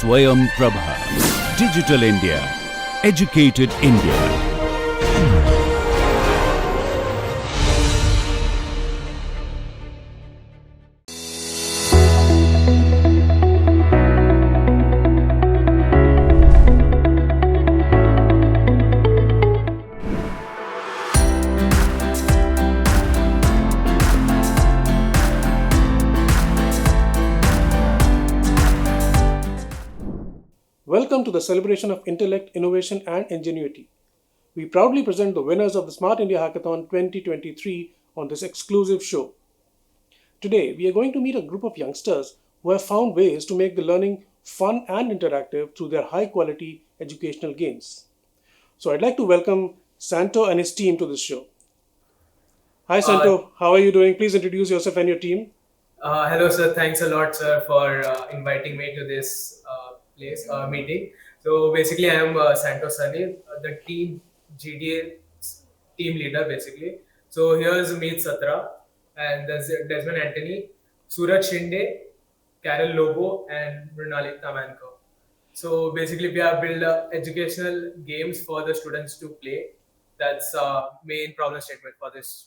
Swayam Prabha. Digital India. Educated India. Welcome to the celebration of intellect, innovation and ingenuity. We proudly present the winners of the Smart India Hackathon 2023 on this exclusive show. Today, we are going to meet a group of youngsters who have found ways to make the learning fun and interactive through their high-quality educational games. So I'd like to welcome Santo and his team to this show. Hi Santo, how are you doing? Please introduce yourself and your team. Hello, sir. Thanks a lot, sir, for inviting me to this meeting. So basically, I am Santo Sunny, the team GDA team leader, basically. So here's Meet Satra, and there's Desmond Anthony, Suraj Shinde, Carol Lobo, and Brunali Tamanko. So basically, we have built educational games for the students to play. That's main problem statement for this.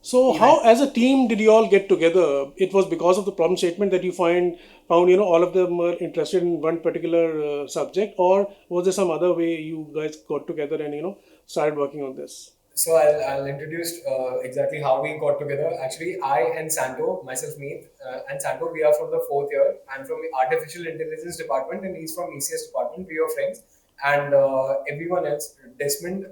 So how, as a team, did you all get together? It was because of the problem statement that you found all of them were interested in one particular subject, or was there some other way you guys got together and started working on this? So I'll introduce exactly how we got together. Actually, I and Santo, myself Meet, and Santo, we are from the fourth year. I'm from the Artificial Intelligence department and he's from ECS department. We are friends. And everyone else, Desmond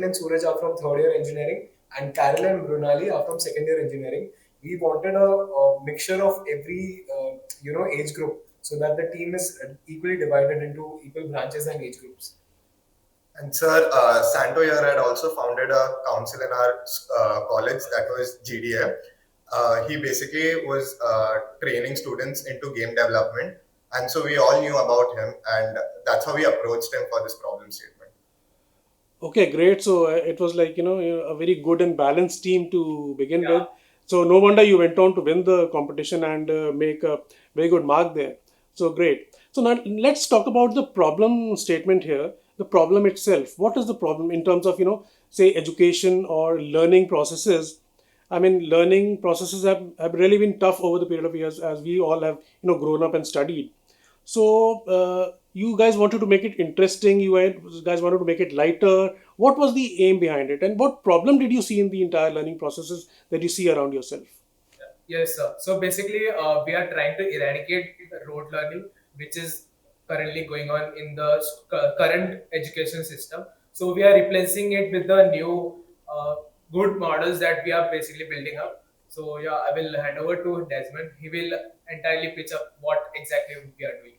and Suraj are from third year engineering and Carol and Brunali are from second year engineering. We wanted a mixture of every age group so that the team is equally divided into equal branches and age groups. And sir, Santo here had also founded a council in our college that was GDA. He basically was training students into game development, and so we all knew about him, and that's how we approached him for this problem statement. Okay, great. So it was like a very good and balanced team to begin with. So no wonder you went on to win the competition and make a very good mark there. So great. So now let's talk about the problem statement here. The problem itself. What is the problem in terms of say education or learning processes? I mean, learning processes have really been tough over the period of years as we all have grown up and studied. So you guys wanted to make it interesting. You guys wanted to make it lighter. What was the aim behind it, and what problem did you see in the entire learning processes that you see around yourself? Yes, sir. So basically, we are trying to eradicate rote learning, which is currently going on in the current education system. So we are replacing it with the new good models that we are basically building up. So yeah, I will hand over to Desmond. He will entirely pitch up what exactly we are doing.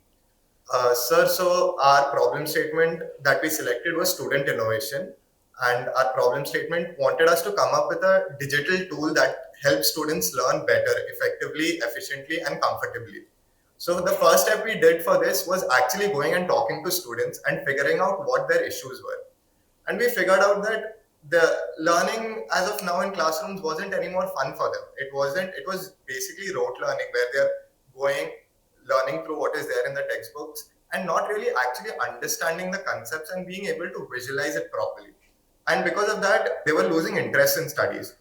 Sir, so our problem statement that we selected was student innovation, and our problem statement wanted us to come up with a digital tool that helps students learn better, effectively, efficiently, and comfortably. So the first step we did for this was actually going and talking to students and figuring out what their issues were. And we figured out that the learning as of now in classrooms wasn't any more fun for them. It was basically rote learning where they're learning through what is there in the textbooks and not really actually understanding the concepts and being able to visualize it properly. And because of that, they were losing interest in studies.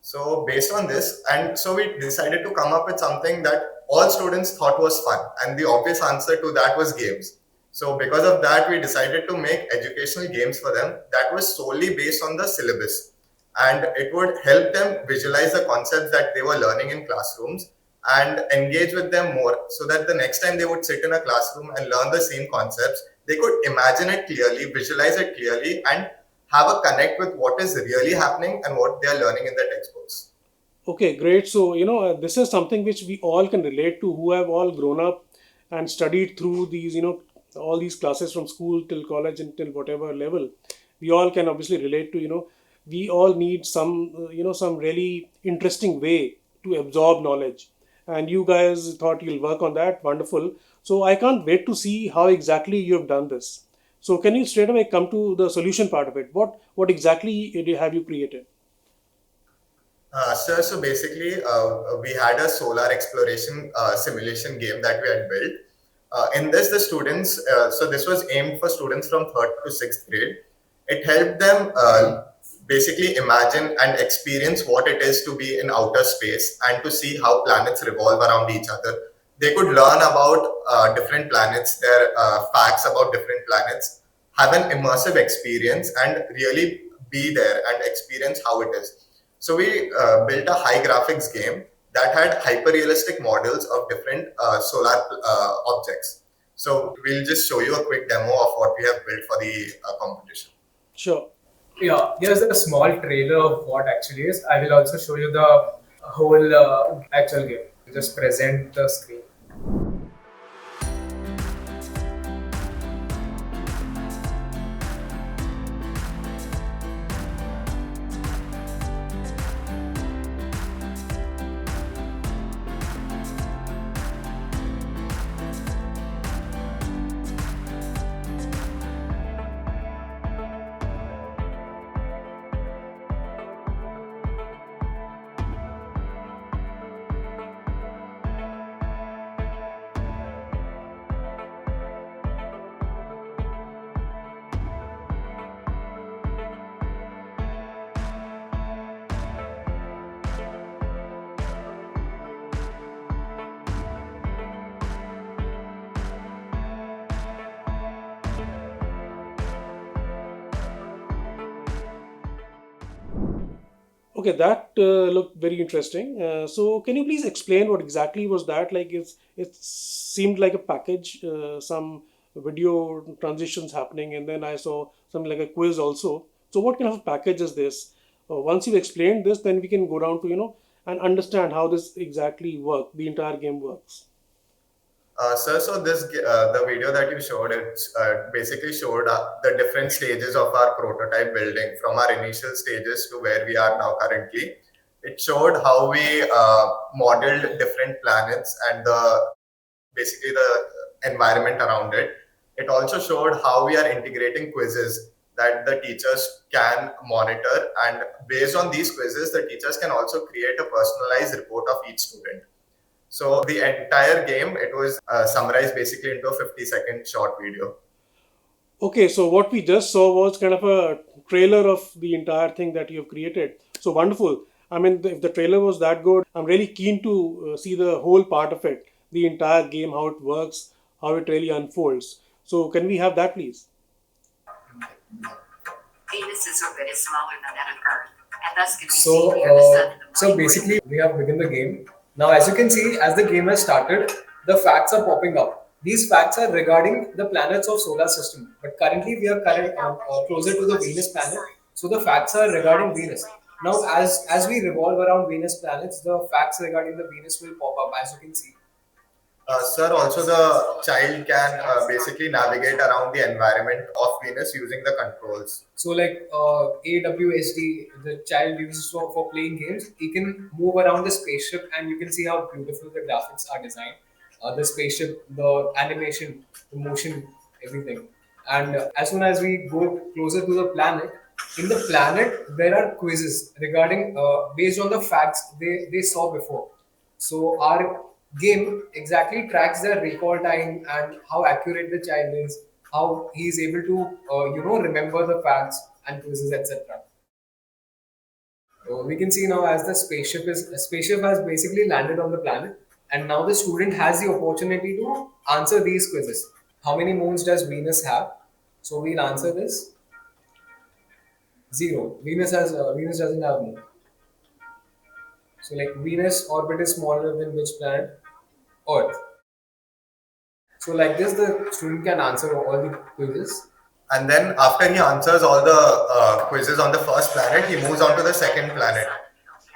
So based on this, and so we decided to come up with something that all students thought was fun. And the obvious answer to that was games. So because of that, we decided to make educational games for them that was solely based on the syllabus. And it would help them visualize the concepts that they were learning in classrooms and engage with them more so that the next time they would sit in a classroom and learn the same concepts, they could imagine it clearly, visualize it clearly, and have a connect with what is really happening and what they are learning in the textbooks. Okay, great. So, this is something which we all can relate to who have all grown up and studied through these, all these classes from school till college and till whatever level. We all can obviously relate to, we all need some, some really interesting way to absorb knowledge. And you guys thought you'll work on that. Wonderful. So I can't wait to see how exactly you have done this. So can you straight away come to the solution part of it? What exactly have you created? Sir, so basically, we had a solar exploration simulation game that we had built. In this, the students, so this was aimed for students from third to sixth grade. It helped them basically imagine and experience what it is to be in outer space and to see how planets revolve around each other. They could learn about different planets, their facts about different planets, have an immersive experience, and really be there and experience how it is. So we built a high graphics game that had hyper-realistic models of different solar objects. So we'll just show you a quick demo of what we have built for the competition. Sure. Yeah, here's a small trailer of what actually is. I will also show you the whole actual game. Just present the screen. Okay, that looked very interesting. So, can you please explain what exactly was that? Like, it seemed like a package, some video transitions happening, and then I saw something like a quiz also. So, what kind of a package is this? Once you explained this, then we can go down to and understand how this exactly works. The entire game works. Sir, so the video that you showed, it basically showed the different stages of our prototype building from our initial stages to where we are now currently. It showed how we modeled different planets and basically the environment around it. It also showed how we are integrating quizzes that the teachers can monitor, and based on these quizzes, the teachers can also create a personalized report of each student. So the entire game, it was summarized basically into a 50-second short video. Okay, so what we just saw was kind of a trailer of the entire thing that you have created. So wonderful. I mean, if the trailer was that good, I'm really keen to see the whole part of it, the entire game, how it works, how it really unfolds. So, can we have that, please? Venus's orbit is smaller than that of Earth, and thus can be So, seen near the sun in the so morning. basically, we have begun the game. Now, as you can see, as the game has started, the facts are popping up. These facts are regarding the planets of solar system. But currently, we are closer to the Venus planet. So the facts are regarding Venus. Now, as we revolve around Venus planets, the facts regarding the Venus will pop up, as you can see. Sir, also the child can basically navigate around the environment of Venus using the controls. So like AWSD, the child uses for playing games, he can move around the spaceship and you can see how beautiful the graphics are designed. The spaceship, the animation, the motion, everything. And as soon as we go closer to the planet, in the planet there are quizzes regarding based on the facts they saw before. So our game exactly tracks their recall time and how accurate the child is, how he is able to remember the facts and quizzes, etc. So we can see now as the spaceship has basically landed on the planet, and now the student has the opportunity to answer these quizzes. How many moons does Venus have? So we'll answer this. Zero. Venus doesn't have moon. So like Venus orbit is smaller than which planet? Earth. So like this, the student can answer all the quizzes. And then after he answers all the quizzes on the first planet, he moves on to the second planet.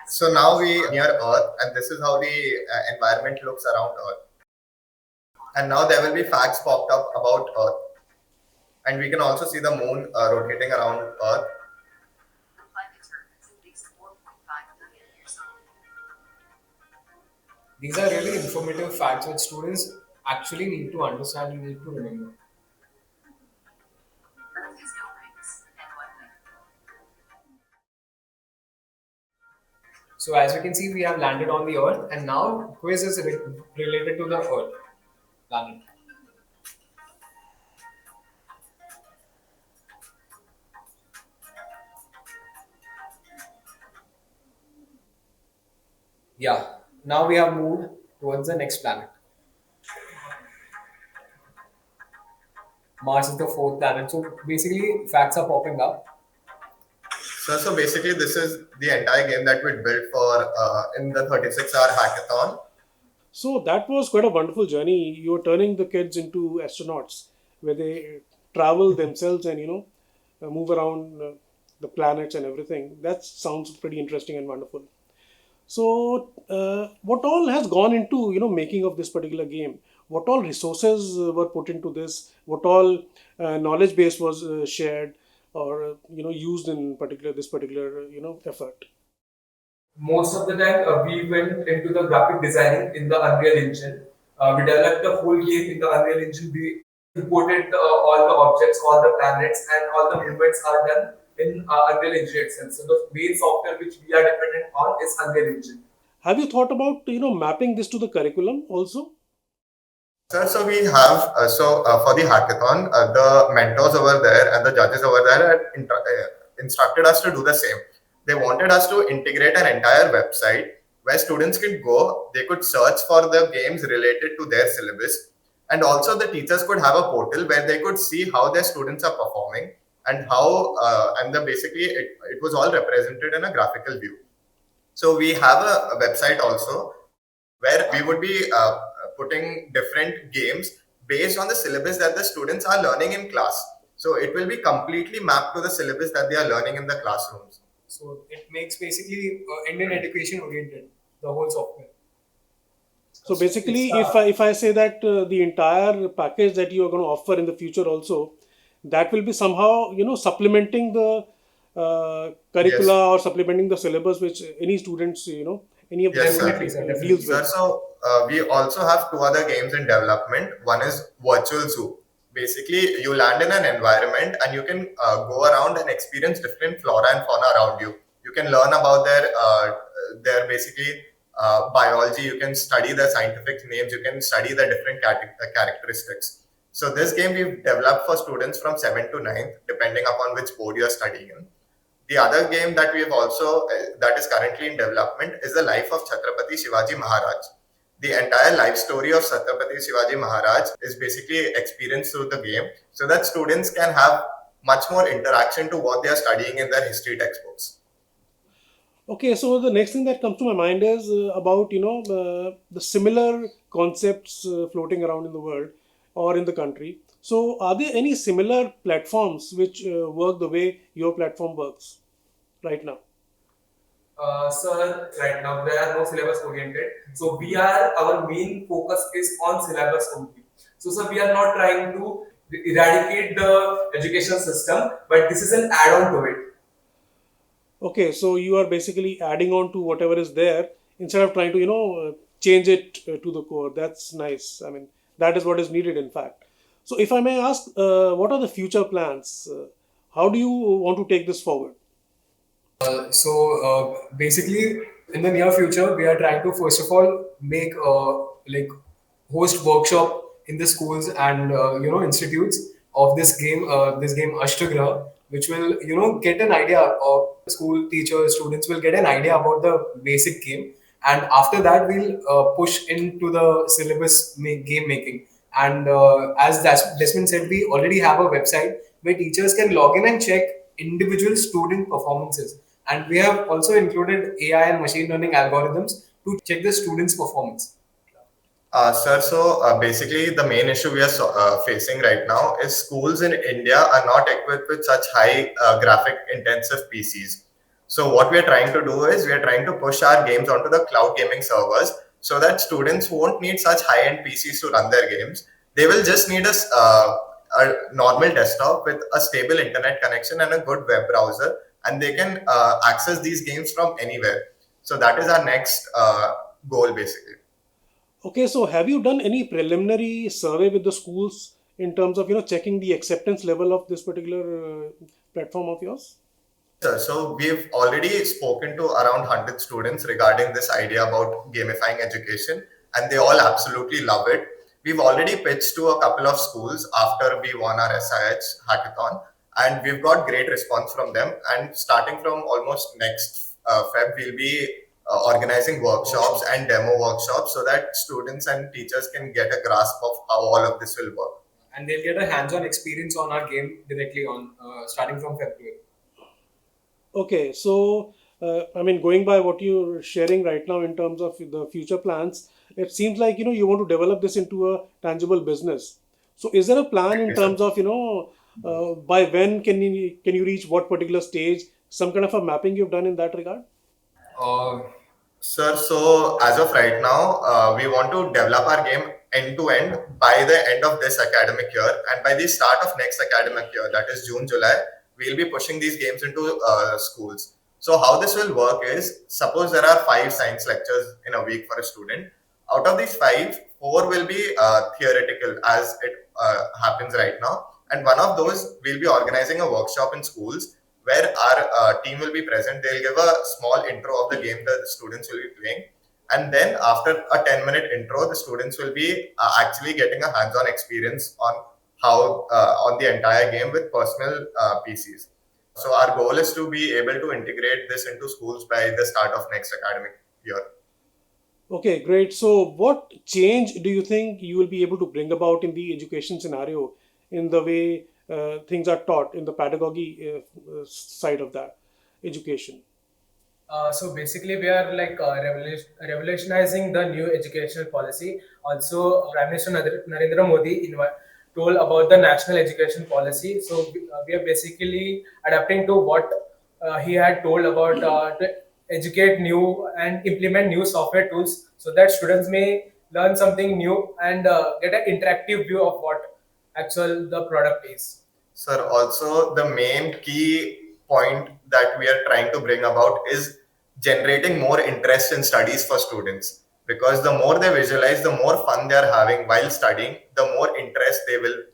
So now we near Earth, and this is how the environment looks around Earth. And now there will be facts popped up about Earth. And we can also see the moon rotating around Earth. The planet's Earth is at least 4.5 million years old. These are really informative facts which students actually need to understand and need to remember. Earth has no rings and one ring. So as you can see, we have landed on the Earth, and now quiz is related to the Earth planet. Yeah. Now we have moved towards the next planet. Mars is the fourth planet. So basically, facts are popping up. So basically, this is the entire game that we built for in the 36-hour hackathon. So that was quite a wonderful journey. You were turning the kids into astronauts, where they travel themselves and move around the planets and everything. That sounds pretty interesting and wonderful. So, what all has gone into making of this particular game? What all resources were put into this? What all knowledge base was shared or used in particular this particular effort? Most of the time we went into the graphic designing in the Unreal Engine. We developed the whole game in the Unreal Engine. We imported all the objects, all the planets, and all the movements are done in Unreal Engine itself. So the main software which we are dependent on is Unreal Engine. Have you thought about mapping this to the curriculum also? Sir, so we have for the hackathon, the mentors over there and the judges over there had instructed us to do the same. They wanted us to integrate an entire website where students could go, they could search for the games related to their syllabus, and also the teachers could have a portal where they could see how their students are performing and how basically it was all represented in a graphical view. So we have a website also where we would be putting different games based on the syllabus that the students are learning in class. So it will be completely mapped to the syllabus that they are learning in the classrooms. So it makes basically Indian education oriented, the whole software. So basically, if I say that the entire package that you are going to offer in the future also, that will be somehow supplementing the curricula or supplementing the syllabus which any students any of Yes, them sir. deals Sir, with. so we also have two other games in development. One is Virtual Zoo. Basically, you land in an environment and you can go around and experience different flora and fauna around you. You can learn about their basically biology. You can study the scientific names. You can study the different characteristics. So this game we've developed for students from 7th to 9th, depending upon which board you're studying in. The other game that we have also that is currently in development is the life of Chhatrapati Shivaji Maharaj. The entire life story of Chhatrapati Shivaji Maharaj is basically experienced through the game, so that students can have much more interaction to what they are studying in their history textbooks. Okay, so the next thing that comes to my mind is about the similar concepts floating around in the world or in the country. So, are there any similar platforms which work the way your platform works right now? Sir, right now there are no syllabus oriented. So our main focus is on syllabus only. So sir, we are not trying to eradicate the education system, but this is an add-on to it. Okay, so you are basically adding on to whatever is there instead of trying to change it to the core. That's nice. I mean, that is what is needed, in fact. So, if I may ask, what are the future plans? How do you want to take this forward? Basically, in the near future, we are trying to first of all make like host workshop in the schools and institutes of this game Ashtagra, which will get an idea of school teachers, students will get an idea about the basic game, and after that we'll push into the syllabus game making. And as Desmond said, we already have a website where teachers can log in and check individual student performances. And we have also included AI and machine learning algorithms to check the students' performance. Sir, so basically the main issue we are facing right now is schools in India are not equipped with such high graphic intensive PCs. So what we are trying to do is we are trying to push our games onto the cloud gaming servers so that students won't need such high-end PCs to run their games. They will just need a normal desktop with a stable internet connection and a good web browser, and they can access these games from anywhere. So that is our next goal basically. Okay, so have you done any preliminary survey with the schools in terms of checking the acceptance level of this particular platform of yours? Sir, so we've already spoken to around 100 students regarding this idea about gamifying education, and they all absolutely love it. We've already pitched to a couple of schools after we won our SIH hackathon, and we've got great response from them. And starting from almost next Feb, we'll be organizing workshops and demo workshops so that students and teachers can get a grasp of how all of this will work. And they'll get a hands-on experience on our game directly on starting from February. Okay, so I mean, going by what you're sharing right now in terms of the future plans, it seems like you want to develop this into a tangible business. So, is there a plan in Yes, sir. terms of by when can you reach what particular stage? Some kind of a mapping you've done in that regard? Uh, Sir, so as of right now, we want to develop our game end to end by the end of this academic year, and by the start of next academic year, that is June, July, we'll be pushing these games into schools. So how this will work is, suppose there are 5 science lectures in a week for a student. Out of these 5, 4 will be theoretical, as it happens right now, and one of those we'll be organizing a workshop in schools where our team will be present. They'll give a small intro of the game that the students will be playing. And then after a 10-minute intro, the students will be actually getting a hands-on experience on how on the entire game with personal PCs. So our goal is to be able to integrate this into schools by the start of next academic year. Okay, great. So, what change do you think you will be able to bring about in the education scenario in the way things are taught in the pedagogy side of that education? So basically, we are like revolutionizing the new educational policy. Also, Prime Minister Narendra Modi told about the national education policy. So we are basically adapting to what he had told about to educate new and implement new software tools so that students may learn something new and get an interactive view of what actual the product is. Sir, also the main key point that we are trying to bring about is generating more interest in studies for students. Because the more they visualize, the more fun they are having while studying, the more interest they will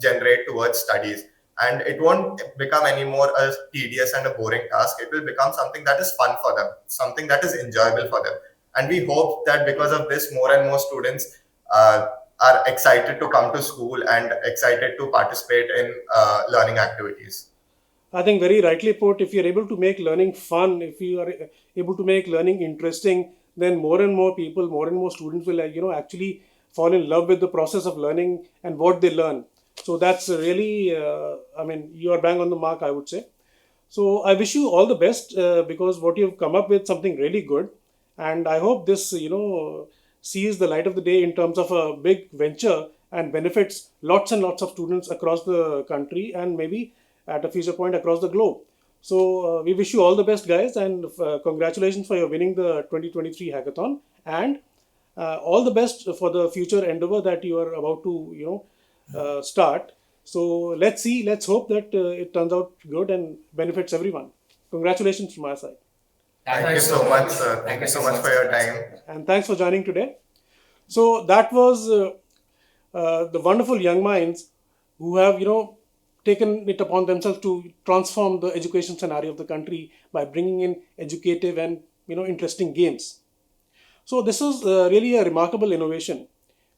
generate towards studies. And it won't become anymore a tedious and a boring task. It will become something that is fun for them, something that is enjoyable for them. And we hope that because of this, more and more students are excited to come to school and excited to participate in learning activities. I think very rightly put, if you're able to make learning fun, if you are able to make learning interesting, then more and more people, more and more students will, actually fall in love with the process of learning and what they learn. So that's really, I mean, you are bang on the mark, I would say. So I wish you all the best because what you've come up with something really good, and I hope this sees the light of the day in terms of a big venture and benefits lots and lots of students across the country and maybe at a future point across the globe. So we wish you all the best, guys, and congratulations for your winning the 2023 hackathon, and all the best for the future endeavor that you are about to start. So let's see, let's hope that it turns out good and benefits everyone. Congratulations from my side, Thank you so much, sir. Thank you so much for your time. and thanks for joining today. So that was the wonderful young minds who have taken it upon themselves to transform the education scenario of the country by bringing in educative and interesting games. So this is really a remarkable innovation.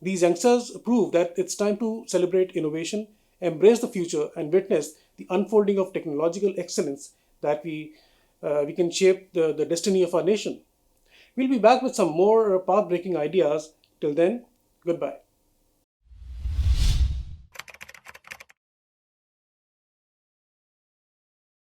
These youngsters prove that it's time to celebrate innovation, embrace the future, and witness the unfolding of technological excellence that we can shape the destiny of our nation. We'll be back with some more path breaking ideas. Till then, goodbye.